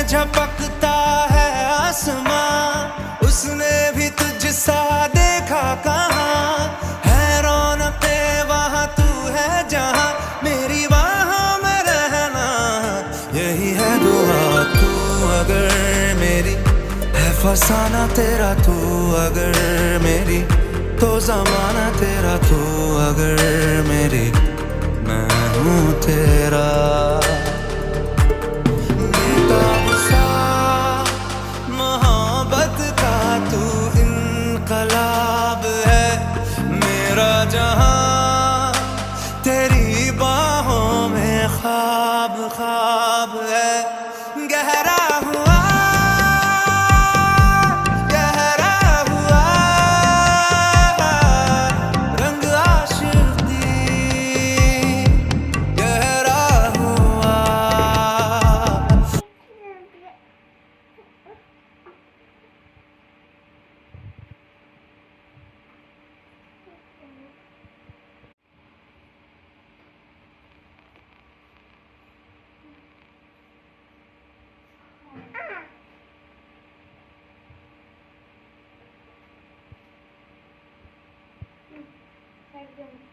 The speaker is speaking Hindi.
में झपकता है आसमां, उसने भी तुझसा देखा कहाँ। है रौनके वहाँ तू है जहाँ, मेरी बाहों में रहना यही है दुआ। तू अगर मेरी है फसाना तेरा, तू अगर मेरी तो जमाना तेरा, तू अगर मेरी मैं हूँ तेरा। बेताब सा मोहब्बत का तू इनकलाब है, मेरा जहां तेरी बाहों में ख्वाब ख्वाब है। गहरा हुआ गहरा हुआ रंग आशिकी, गहरा हुआ। একদম